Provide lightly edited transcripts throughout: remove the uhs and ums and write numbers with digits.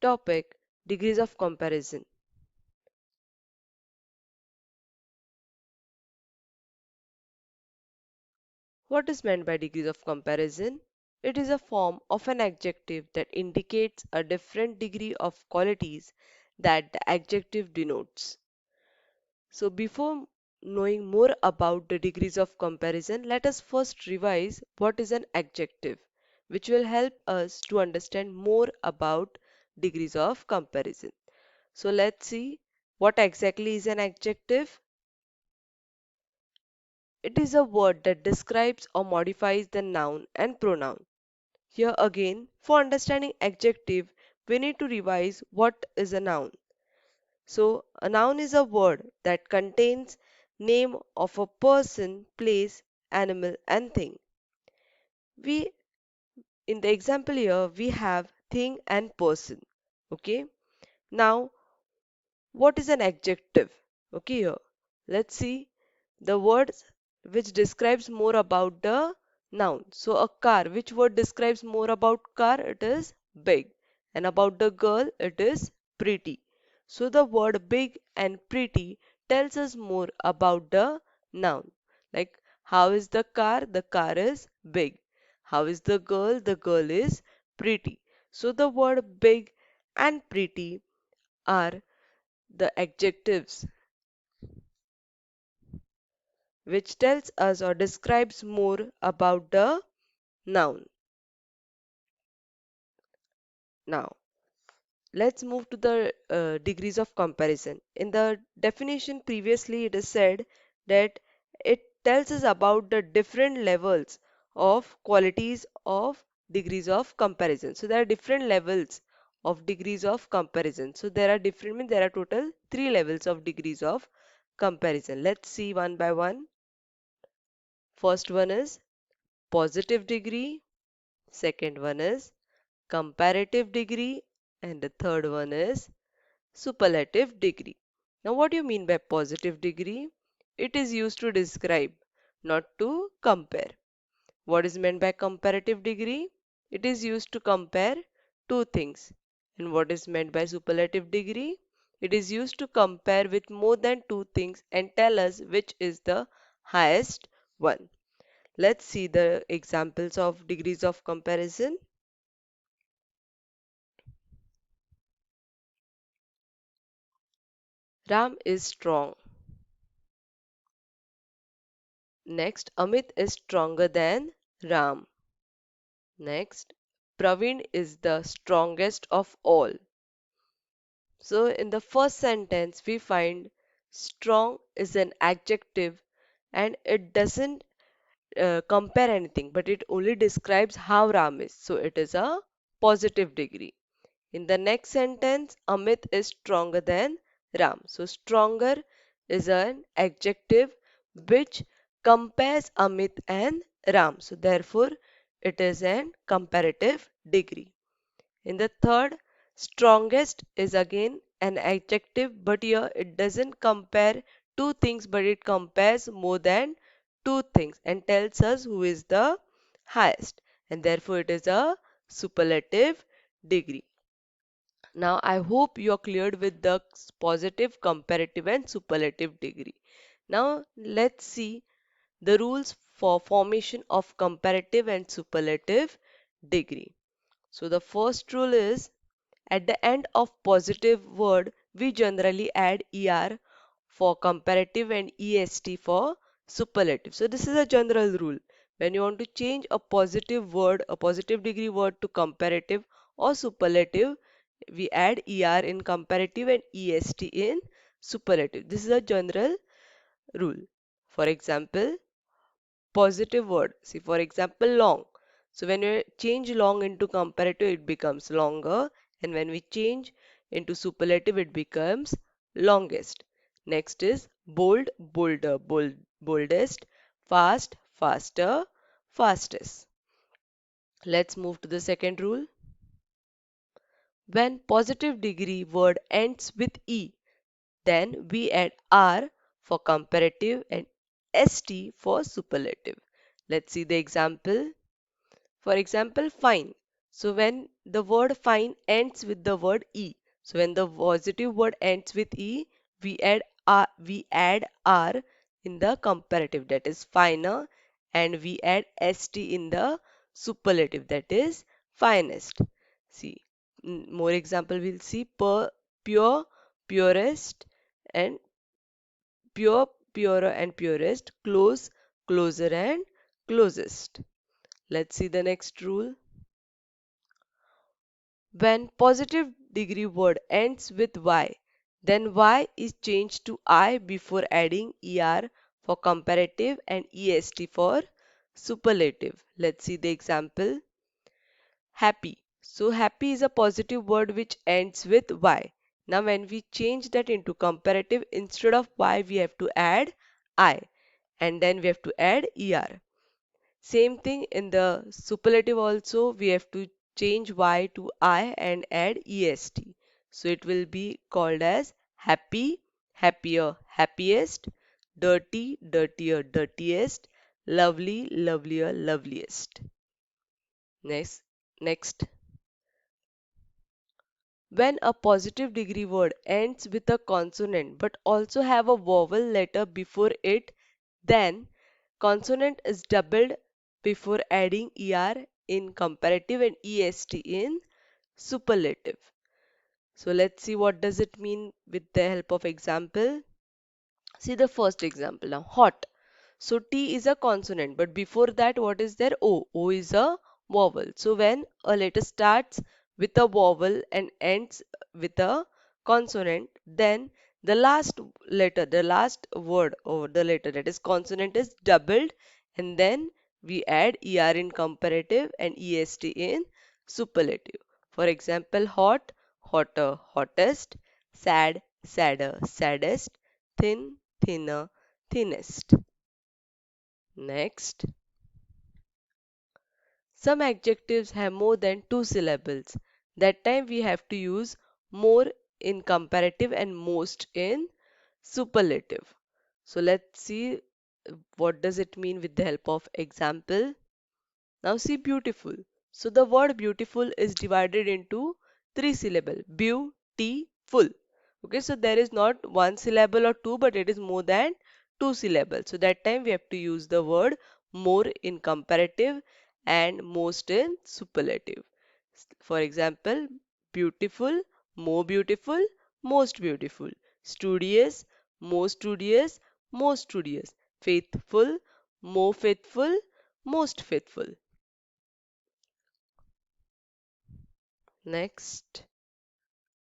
Topic: Degrees of comparison. What is meant by degrees of comparison? It is a form of an adjective that indicates a different degree of qualities that the adjective denotes. So, before knowing more about the degrees of comparison, let us first revise what is an adjective, which will help us to understand more about degrees of comparison. So, let's see what exactly is an adjective. It is a word that describes or modifies the noun and pronoun. Here again, for understanding adjective, we need to revise what is a noun. So, a noun is a word that contains name of a person, place, animal, and thing. We, in the example here, we have thing and person. Okay. Now, what is an adjective? Okay, here. Let's see the words which describes more about the noun. So a car, which word describes more about car? It is big. And about the girl, it is pretty. So the word big and pretty tells us more about the noun. Like how is the car? The car is big. How is the girl? The girl is pretty. So the word big and pretty are the adjectives which tells us or describes more about the noun. Now, let's move to the degrees of comparison. In the definition previously, it is said that it tells us about the different levels of qualities of degrees of comparison. So, there are different levels of degrees of comparison. So, there are different, means there are total three levels of degrees of comparison. Let's see one by one. First one is positive degree, second one is comparative degree, and the third one is superlative degree. Now, what do you mean by positive degree? It is used to describe, not to compare. What is meant by comparative degree? It is used to compare two things. And what is meant by superlative degree? It is used to compare with more than two things and tell us which is the highest one. Let's see the examples of degrees of comparison. Ram is strong. Next, Amit is stronger than Ram. Next, Praveen is the strongest of all. So, in the first sentence, we find strong is an adjective and it doesn't compare anything, but it only describes how Ram is. So, it is a positive degree. In the next sentence, Amit is stronger than Ram. So, stronger is an adjective which compares Amit and Ram. So, therefore, it is an comparative degree. In the third, strongest is again an adjective, but here it doesn't compare two things, but it compares more than two things and tells us who is the highest. And therefore, it is a superlative degree. Now, I hope you are cleared with the positive, comparative, and superlative degree. Now, let's see the rules for formation of comparative and superlative degree. So, the first rule is at the end of positive word, we generally add er for comparative and est for superlative. So, this is a general rule. When you want to change a positive word, a positive degree word to comparative or superlative, we add er in comparative and est in superlative. This is a general rule. For example, positive word. See, for example, long. So when we change long into comparative, it becomes longer. And when we change into superlative, it becomes longest. Next is bold, bolder, boldest, fast, faster, fastest. Let's move to the second rule. When positive degree word ends with E, then we add R for comparative and ST for superlative. Let's see the example. For example, fine. So when the word fine ends with the word e. So when the positive word ends with e, we add r in the comparative, that is finer, and we add st in the superlative, that is finest. See, more example we'll see: pure, purest, and pure, purer and purest, close, closer and closest. Let's see the next rule. When positive degree word ends with y, then y is changed to I before adding er for comparative and est for superlative. Let's see the example. Happy. So happy is a positive word which ends with y. Now when we change that into comparative, instead of y we have to add I, and then we have to add er. Same thing in the superlative also, we have to change y to I and add est. So it will be called as happy, happier, happiest, dirty, dirtier, dirtiest, lovely, lovelier, loveliest. Next, next. When a positive degree word ends with a consonant but also have a vowel letter before it, then consonant is doubled before adding er in comparative and est in superlative. So let's see what does it mean with the help of example. See the first example now. Hot. So T is a consonant, but before that, what is there? O. O is a vowel. So when a letter starts with a vowel and ends with a consonant, then the last letter, the last word over the letter, that is consonant, is doubled, and then we add er in comparative and est in superlative. For example, hot, hotter, hottest, sad, sadder, saddest, thin, thinner, thinnest. Next, some adjectives have more than two syllables. That time we have to use more in comparative and most in superlative. So let's see what does it mean with the help of example. Now see beautiful. So the word beautiful is divided into three syllable. Beautiful. Okay, so there is not one syllable or two, but it is more than two syllables. So that time we have to use the word more in comparative and most in superlative. For example, beautiful, more beautiful, most beautiful, studious, more studious, most studious, faithful, more faithful, most faithful. Next,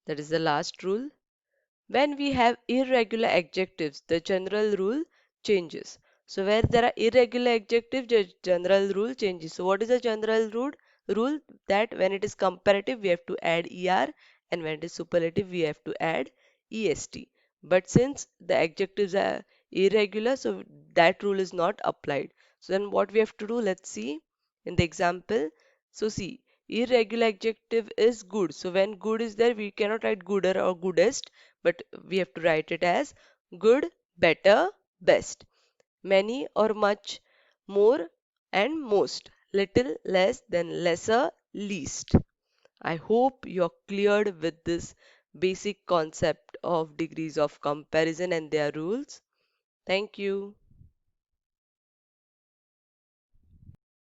that is the last rule. When we have irregular adjectives, the general rule changes. So where there are irregular adjectives, the general rule changes. So what is the general rule? Rule that when it is comparative, we have to add er, and when it is superlative, we have to add est. But since the adjectives are irregular, so that rule is not applied. So then what we have to do, let's see in the example. So see, irregular adjective is good. So when good is there, we cannot write gooder or goodest, but we have to write it as good, better, best, many or much, more and most, little, less than lesser, least. I hope you're cleared with this basic concept of degrees of comparison and their rules. Thank you.